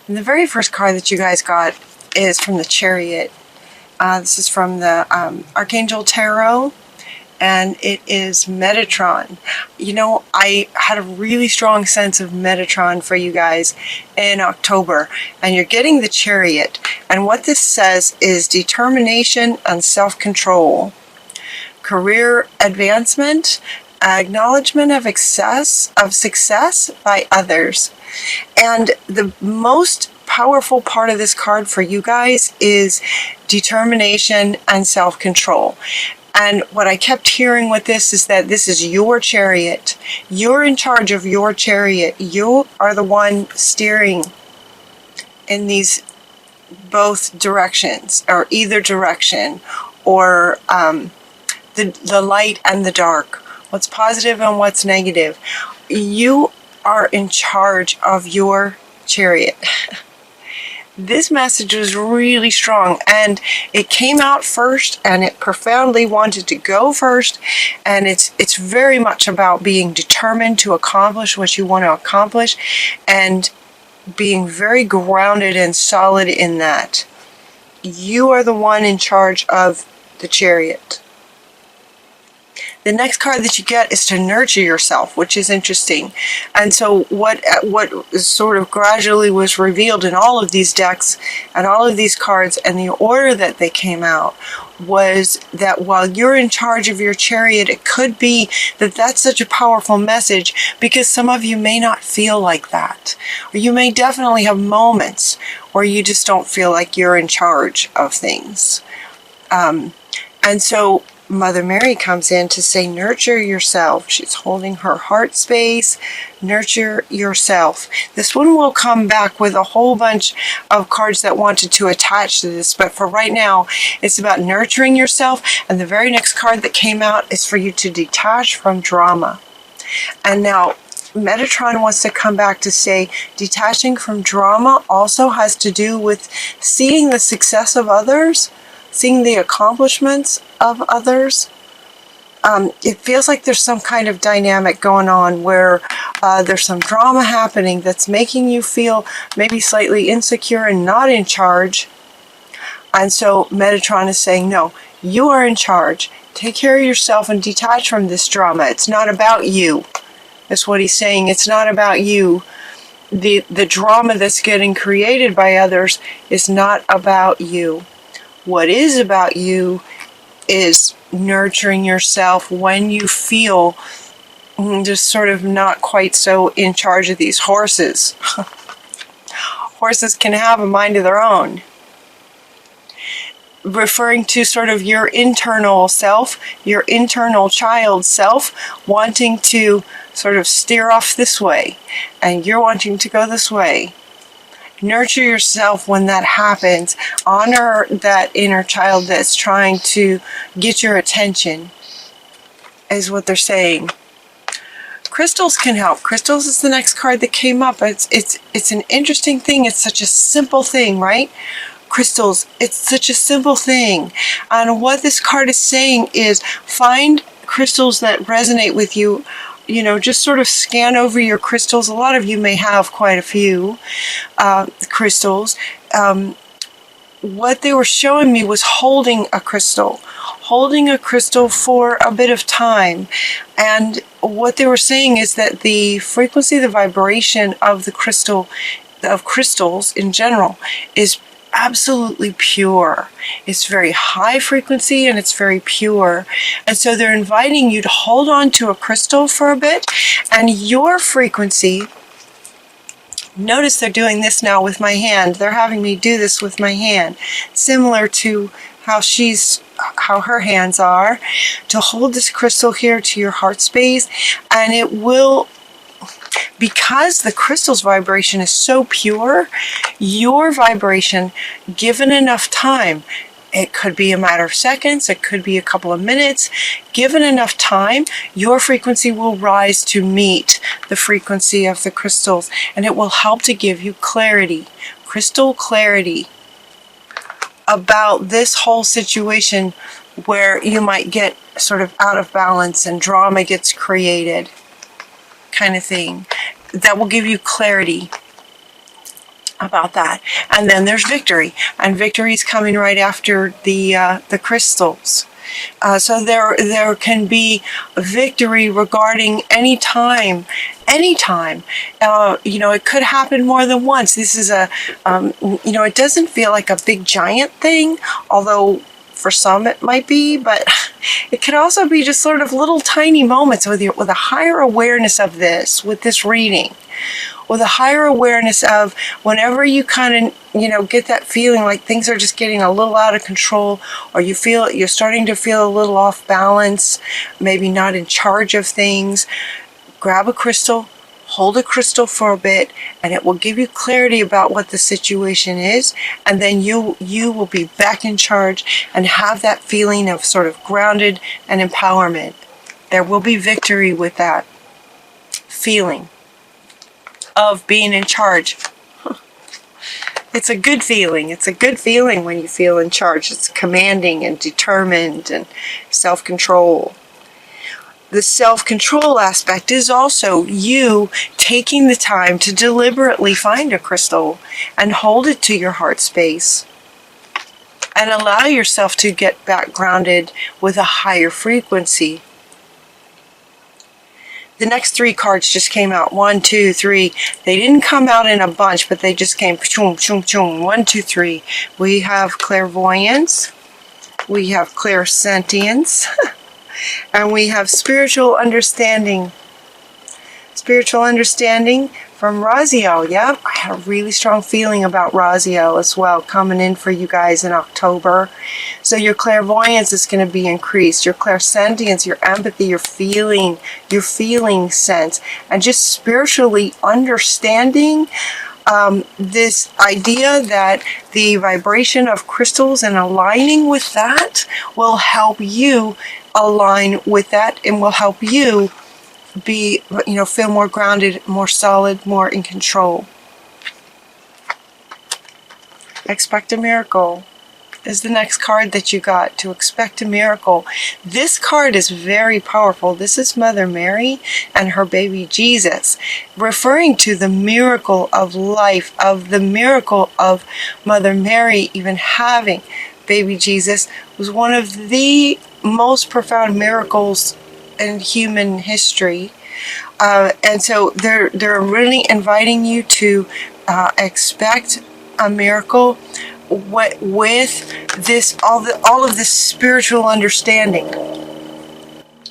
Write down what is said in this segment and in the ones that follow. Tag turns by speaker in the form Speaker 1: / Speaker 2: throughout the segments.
Speaker 1: And the very first card that you guys got is from the Chariot. This is from the Archangel Tarot, and it is Metatron. You know, I had a really strong sense of Metatron for you guys in October, and you're getting the Chariot. And what this says is determination and self-control, career advancement, acknowledgement of success by others. And the most powerful part of this card for you guys is determination and self-control. And what I kept hearing with this is that this is your chariot. You're in charge of your chariot. You are the one steering in these both directions, or either direction, or the light and the dark, what's positive and what's negative. You are in charge of your chariot. This message was really strong, and it came out first, and it profoundly wanted to go first, and it's very much about being determined to accomplish what you want to accomplish, and being very grounded and solid in that. You are the one in charge of the chariot. The next card that you get is to nurture yourself, which is interesting. And so what sort of gradually was revealed in all of these decks and all of these cards, and the order that they came out, was that while you're in charge of your chariot, it could be that that's such a powerful message because some of you may not feel like that. Or you may definitely have moments where you just don't feel like you're in charge of things. And so Mother Mary comes in to say, nurture yourself. She's holding her heart space. Nurture yourself. This one will come back with a whole bunch of cards that wanted to attach to this, but for right now, it's about nurturing yourself. And the very next card that came out is for you to detach from drama. And now, Metatron wants to come back to say, detaching from drama also has to do with seeing the success of others, seeing the accomplishments of others. It feels like there's some kind of dynamic going on where there's some drama happening that's making you feel maybe slightly insecure and not in charge. And so Metatron is saying, no, you are in charge. Take care of yourself and detach from this drama. It's not about you. That's what he's saying. It's not about you. The drama that's getting created by others is not about you. What is about you is nurturing yourself when you feel just sort of not quite so in charge of these horses. Horses can have a mind of their own. Referring to sort of your internal self, your internal child self, wanting to sort of steer off this way, and you're wanting to go this way. Nurture yourself when that happens. Honor that inner child that's trying to get your attention, is what they're saying. Crystals can help. Crystals is the next card that came up. It's an interesting thing. It's such a simple thing, right? Crystals, it's such a simple thing. And what this card is saying is find crystals that resonate with you. You know, just sort of scan over your crystals. A lot of you may have quite a few crystals. What they were showing me was holding a crystal for a bit of time. And what they were saying is that the frequency, the vibration of the crystal, of crystals in general, is absolutely pure. It's very high frequency and it's very pure. And so they're inviting you to hold on to a crystal for a bit, and your frequency, notice they're doing this now with my hand. They're having me do this with my hand, similar to how her hands are, to hold this crystal here to your heart space, and it will, because the crystal's vibration is so pure, your vibration, given enough time, it could be a matter of seconds, it could be a couple of minutes, given enough time, your frequency will rise to meet the frequency of the crystals, and it will help to give you clarity, crystal clarity, about this whole situation where you might get sort of out of balance and drama gets created, kind of thing. That will give you clarity. about that. And then there's victory, and victory is coming right after the crystals. So there can be victory regarding any time. It could happen more than once. This is it doesn't feel like a big giant thing, although for some it might be, but it could also be just sort of little tiny moments with a higher awareness of this, with this reading. With a higher awareness of whenever you kind of, get that feeling like things are just getting a little out of control, or you're starting to feel a little off balance, maybe not in charge of things, grab a crystal, hold a crystal for a bit, and it will give you clarity about what the situation is, and then you will be back in charge and have that feeling of sort of grounded and empowerment. There will be victory with that feeling of being in charge. It's a good feeling. It's a good feeling when you feel in charge. It's commanding and determined and self-control. The self-control aspect is also you taking the time to deliberately find a crystal and hold it to your heart space and allow yourself to get back grounded with a higher frequency. The next three cards just came out. 1, 2, 3. They didn't come out in a bunch, but they just came. 1, 2, 3. We have clairvoyance. We have clairsentience. And we have spiritual understanding. Spiritual understanding from Raziel. Yep, I had a really strong feeling about Raziel as well coming in for you guys in October. So your clairvoyance is going to be increased. Your clairsentience, your empathy, your feeling sense, and just spiritually understanding this idea that the vibration of crystals and aligning with that will help you align with that and will help you be, feel more grounded, more solid, more in control. Expect a miracle is the next card that you got, to expect a miracle. This card is very powerful. This is Mother Mary and her baby Jesus, referring to the miracle of life, of the miracle of Mother Mary even having baby Jesus was one of the most profound miracles in human history. And so they're really inviting you to expect a miracle with this all of this spiritual understanding.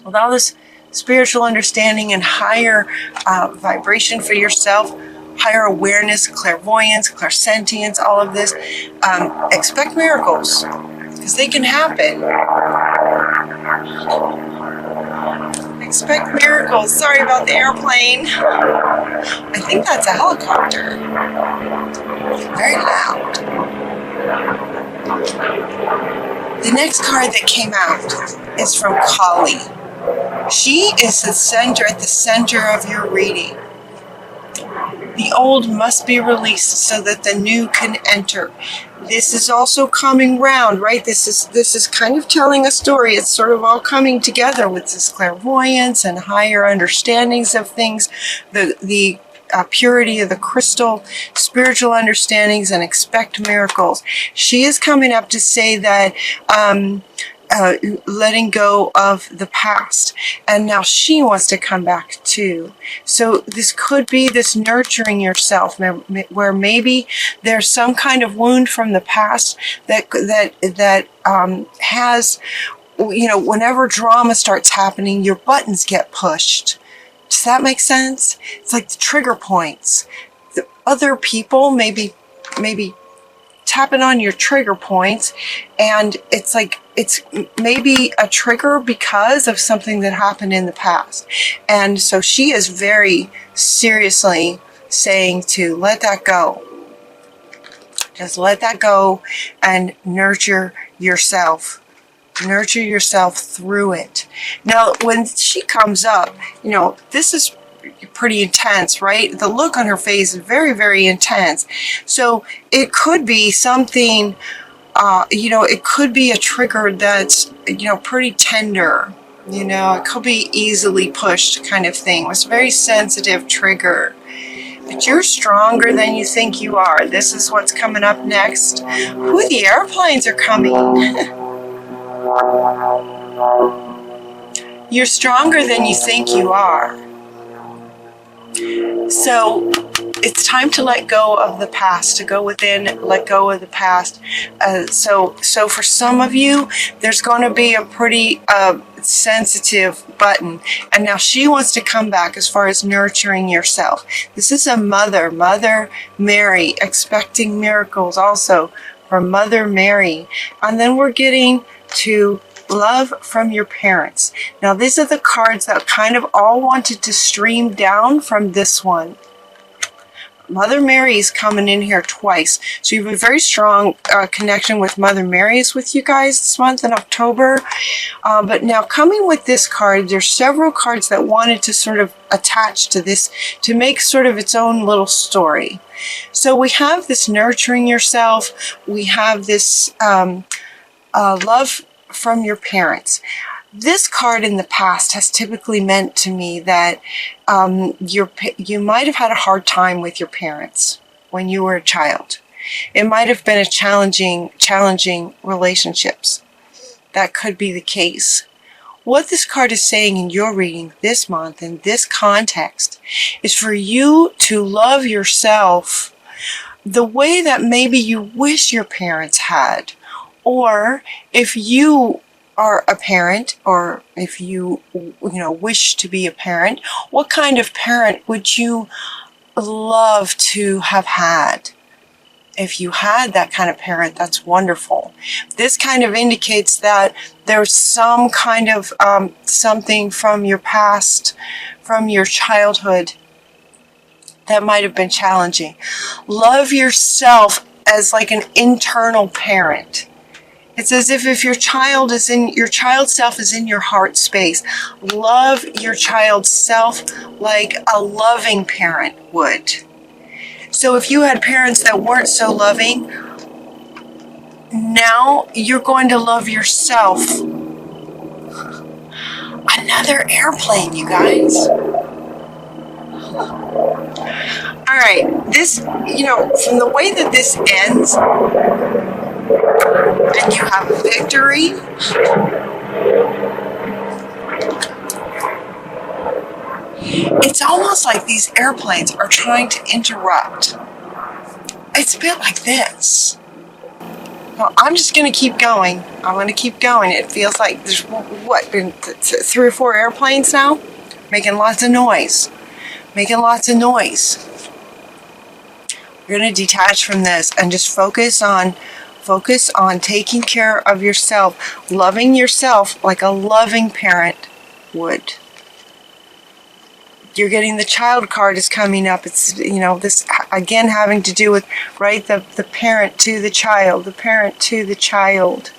Speaker 1: With all this spiritual understanding and higher vibration for yourself, higher awareness, clairvoyance, clairsentience, all of this, expect miracles, because they can happen. Expect miracles. Sorry about the airplane. I think that's a helicopter. Very loud. The next card that came out is from Kali. She is at the center of your reading. The old must be released so that the new can enter. This is also coming round, right? This is kind of telling a story. It's sort of all coming together with this clairvoyance and higher understandings of things, the purity of the crystal, spiritual understandings, and expect miracles. She is coming up to say that letting go of the past, and now she wants to come back too. So this could be this nurturing yourself, where maybe there's some kind of wound from the past that has, whenever drama starts happening, your buttons get pushed. Does that make sense? It's like the trigger points. The other people maybe tapping on your trigger points, and it's like it's maybe a trigger because of something that happened in the past. And so she is very seriously saying to let that go. Just let that go and nurture yourself. Nurture yourself through it. Now, when she comes up, this is pretty intense, right? The look on her face is very, very intense. So it could be something, it could be a trigger that's, pretty tender. It could be easily pushed kind of thing. It's a very sensitive trigger. But you're stronger than you think you are. This is what's coming up next. Ooh, the airplanes are coming. You're stronger than you think you are. So it's time to let go of the past, to go within, let go of the past. So for some of you, there's going to be a pretty sensitive button. And now she wants to come back as far as nurturing yourself. This is a Mother Mary, expecting miracles also from Mother Mary. And then we're getting to love from your parents. Now, these are the cards that kind of all wanted to stream down from this one. Mother Mary is coming in here twice. So you have a very strong connection with Mother Mary's with you guys this month in October. But now coming with this card, there's several cards that wanted to sort of attach to this to make sort of its own little story. So we have this nurturing yourself. We have this love from your parents. This card in the past has typically meant to me that you might have had a hard time with your parents when you were a child. It might have been a challenging relationships. That could be the case. What this card is saying in your reading this month in this context is for you to love yourself the way that maybe you wish your parents had. Or if you are a parent, or if you wish to be a parent, what kind of parent would you love to have had? If you had that kind of parent, that's wonderful. This kind of indicates that there's some kind of something from your past, from your childhood, that might have been challenging. Love yourself as like an internal parent. It's as if your child self is in your heart space. Love your child's self like a loving parent would. So if you had parents that weren't so loving, now you're going to love yourself. Another airplane, you guys. All right, this, from the way that this ends, and you have a victory, it's almost like these airplanes are trying to interrupt. It's a bit like this. Well, I'm just going to keep going. I'm going to keep going. It feels like there's, been 3 or 4 airplanes now? Making lots of noise. Making lots of noise. You're going to detach from this and just focus on taking care of yourself, loving yourself like a loving parent would. You're getting the child card is coming up. It's, this again having to do with, right, the parent to the child, the parent to the child.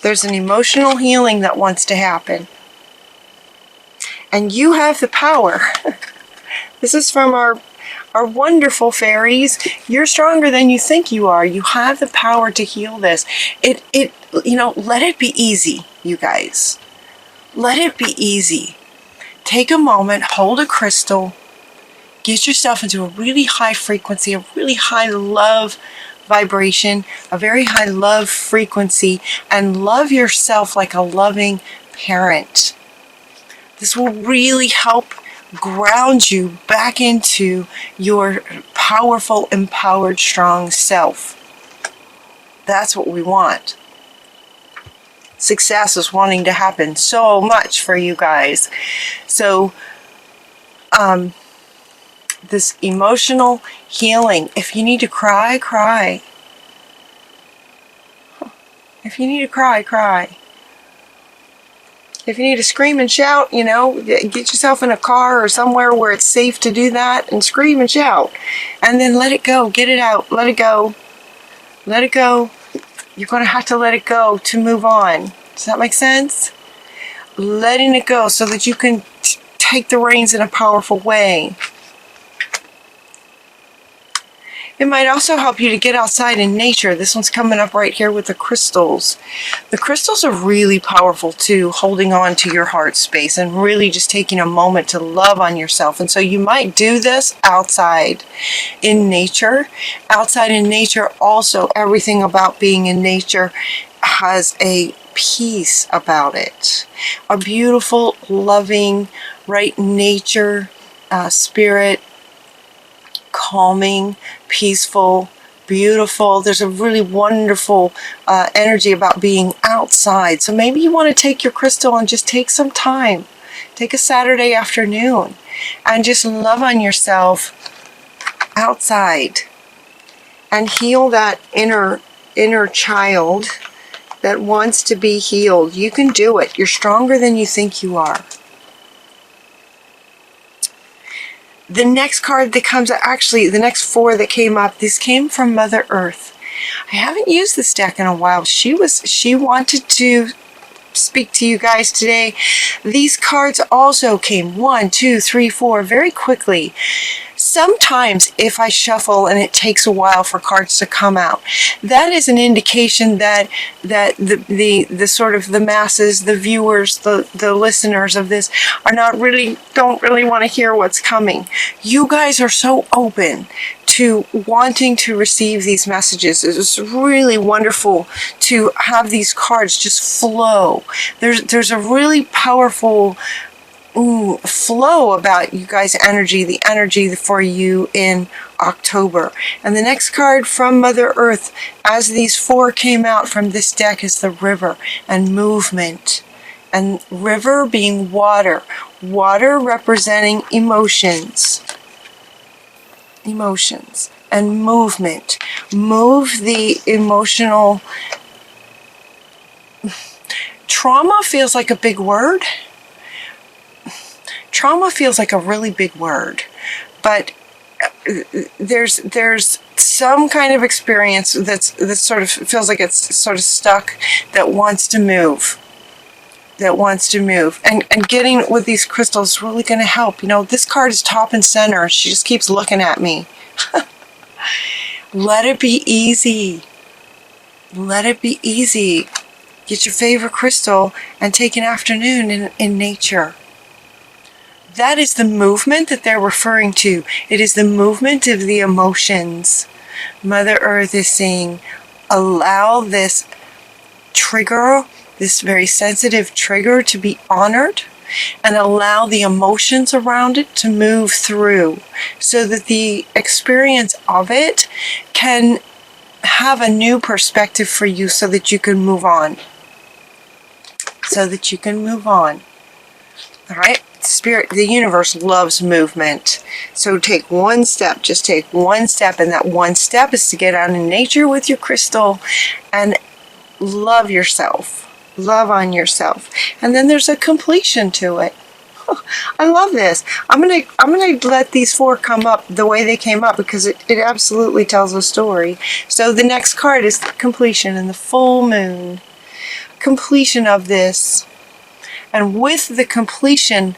Speaker 1: There's an emotional healing that wants to happen. And you have the power. This is from our wonderful fairies. You're stronger than you think you are. You have the power to heal this. Let it be easy, you guys. Let it be easy. Take a moment, hold a crystal, get yourself into a really high frequency, a really high love vibration, a very high love frequency, and love yourself like a loving parent. This will really help ground you back into your powerful, empowered, strong self. That's what we want. Success is wanting to happen so much for you guys. So, this emotional healing, if you need to cry, cry. If you need to cry, cry. If you need to scream and shout, get yourself in a car or somewhere where it's safe to do that and scream and shout. And then let it go. Get it out. Let it go. Let it go. You're going to have to let it go to move on. Does that make sense? Letting it go so that you can take the reins in a powerful way. It might also help you to get outside in nature. This one's coming up right here with the crystals. The crystals are really powerful too, holding on to your heart space and really just taking a moment to love on yourself. And so you might do this outside in nature. Outside in nature, also everything about being in nature has a peace about it. A beautiful, loving, right nature, spirit, calming, peaceful, beautiful. There's a really wonderful energy about being outside. So maybe you want to take your crystal and just take some time. Take a Saturday afternoon and just love on yourself outside and heal that inner child that wants to be healed. You can do it. You're stronger than you think you are. The next card that comes, actually the next 4 that came up, this came from Mother Earth. I haven't used this deck in a while. She wanted to speak to you guys today. These cards also came 1, 2, 3, 4 very quickly. Sometimes if I shuffle and it takes a while for cards to come out, that is an indication that the sort of the masses, the viewers, the listeners of this don't really want to hear what's coming. You guys are so open to wanting to receive these messages. It's really wonderful to have these cards just flow. There's a really powerful flow about you guys' energy, the energy for you in October. And the next card from Mother Earth, as these 4 came out from this deck, is the river and movement. And river being water. Water representing emotions. Emotions. And movement. Move the emotional. Trauma feels like a big word. Trauma feels like a really big word, but there's some kind of experience that sort of feels like it's sort of stuck, that wants to move. And getting with these crystals is really going to help. You know, this card is top and center. She just keeps looking at me. Let it be easy. Let it be easy. Get your favorite crystal and take an afternoon in nature. That is the movement that they're referring to. It is the movement of the emotions. Mother Earth is saying, allow this trigger, this very sensitive trigger, to be honored, and allow the emotions around it to move through so that the experience of it can have a new perspective for you so that you can move on. All right? Spirit, the universe loves movement. So take one step, just take one step, and that one step is to get out in nature with your crystal and love yourself. Love on yourself. And then there's a completion to it. I love this. I'm gonna let these 4 come up the way they came up because it absolutely tells a story. So the next card is the completion and the full moon. Completion of this. And with the completion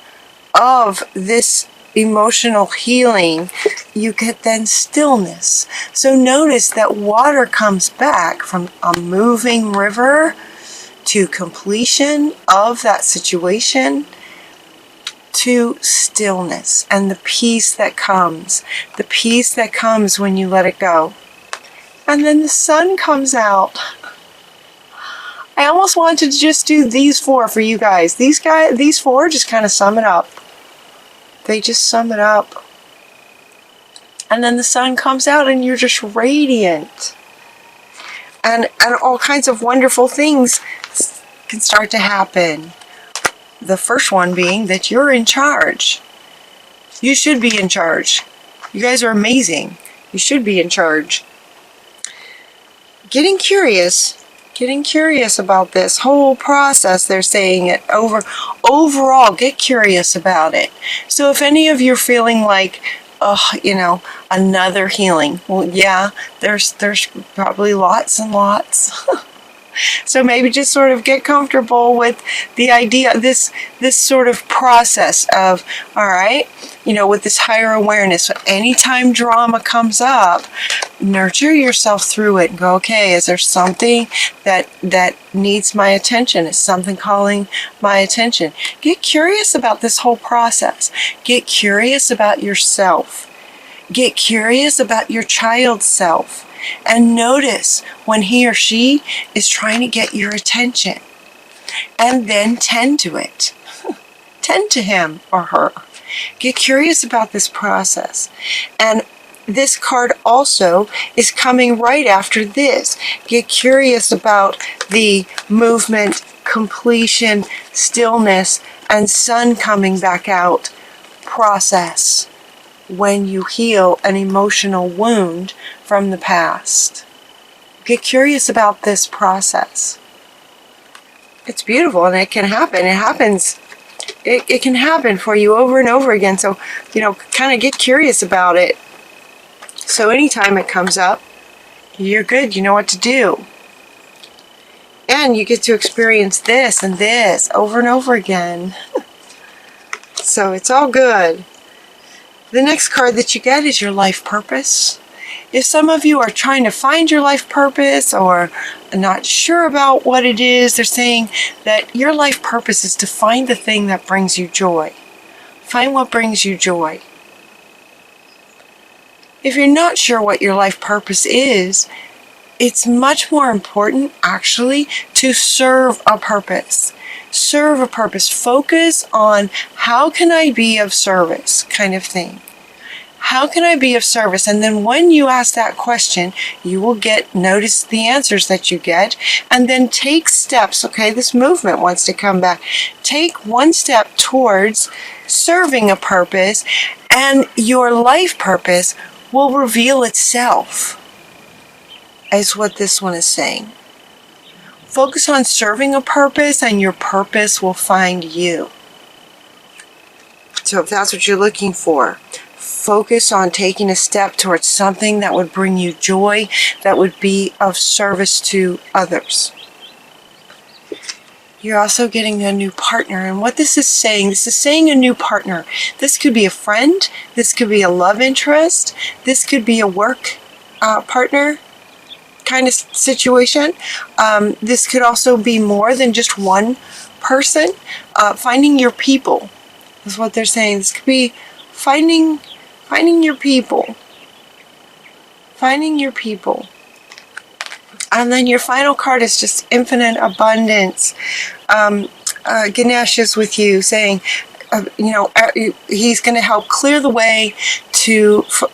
Speaker 1: of this emotional healing, you get then stillness. So notice that water comes back from a moving river to completion of that situation to stillness and the peace that comes when you let it go. And then the sun comes out. I almost wanted to just do these 4 for you guys. These 4 just kind of sum it up. They just sum it up. And then the sun comes out and you're just radiant. And all kinds of wonderful things can start to happen. The first one being that you're in charge. You should be in charge. You guys are amazing. You should be in charge. Getting curious about this whole process, they're saying it overall, get curious about it. So if any of you are feeling like, oh, another healing, well, yeah, there's probably lots and lots. So maybe just sort of get comfortable with the idea, this sort of process of, all right, with this higher awareness. Anytime drama comes up, nurture yourself through it and go, okay, is there something that needs my attention? Is something calling my attention? Get curious about this whole process. Get curious about yourself. Get curious about your child's self. And notice when he or she is trying to get your attention. And then tend to it. Tend to him or her. Get curious about this process. And this card also is coming right after this. Get curious about the movement, completion, stillness, and sun coming back out process when you heal an emotional wound from the past. Get curious about this process. It's beautiful and it can happen. It happens. It can happen for you over and over again. So, kind of get curious about it. So anytime it comes up, you're good. You know what to do. And you get to experience this and this over and over again. So it's all good. The next card that you get is your life purpose. If some of you are trying to find your life purpose or not sure about what it is, they're saying that your life purpose is to find the thing that brings you joy. Find what brings you joy. If you're not sure what your life purpose is, it's much more important, actually, to serve a purpose. Serve a purpose. Focus on how can I be of service kind of thing. How can I be of service? And then when you ask that question, you will notice the answers that you get, and then take steps. Okay, this movement wants to come back. Take one step towards serving a purpose, and your life purpose will reveal itself, is what this one is saying. Focus on serving a purpose, and your purpose will find you. So if that's what you're looking for, focus on taking a step towards something that would bring you joy, that would be of service to others. You're also getting a new partner. And what this is saying a new partner. This could be a friend. This could be a love interest. This could be a work partner kind of situation. This could also be more than just one person. Finding your people is what they're saying. This could be finding your people. Finding your people. And then your final card is just infinite abundance. Ganesh is with you saying, he's going to help clear the way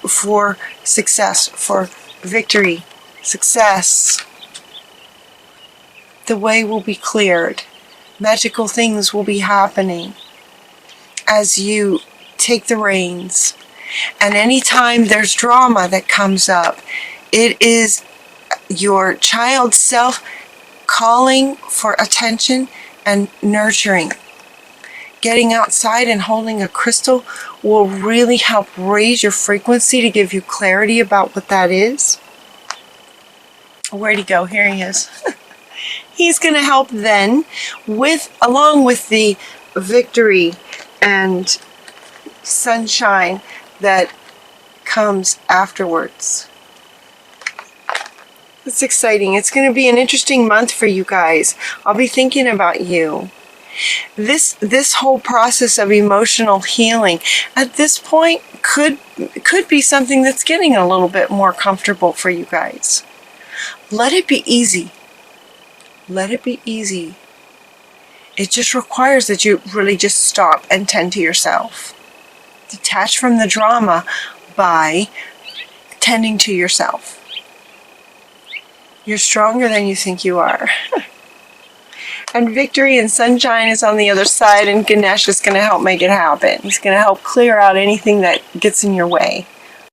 Speaker 1: for success, for victory, success. The way will be cleared. Magical things will be happening as you take the reins. And anytime there's drama that comes up, it is your child's self calling for attention and nurturing. Getting outside and holding a crystal will really help raise your frequency to give you clarity about what that is. Where'd he go? Here he is. He's going to help then, along with the victory and sunshine that comes afterwards. It's exciting. It's going to be an interesting month for you guys. I'll be thinking about you. This whole process of emotional healing at this point could be something that's getting a little bit more comfortable for you guys. Let it be easy. Let it be easy. It just requires that you really just stop and tend to yourself. Detach from the drama by tending to yourself. You're stronger than you think you are. And victory and sunshine is on the other side, and Ganesh is going to help make it happen. He's going to help clear out anything that gets in your way.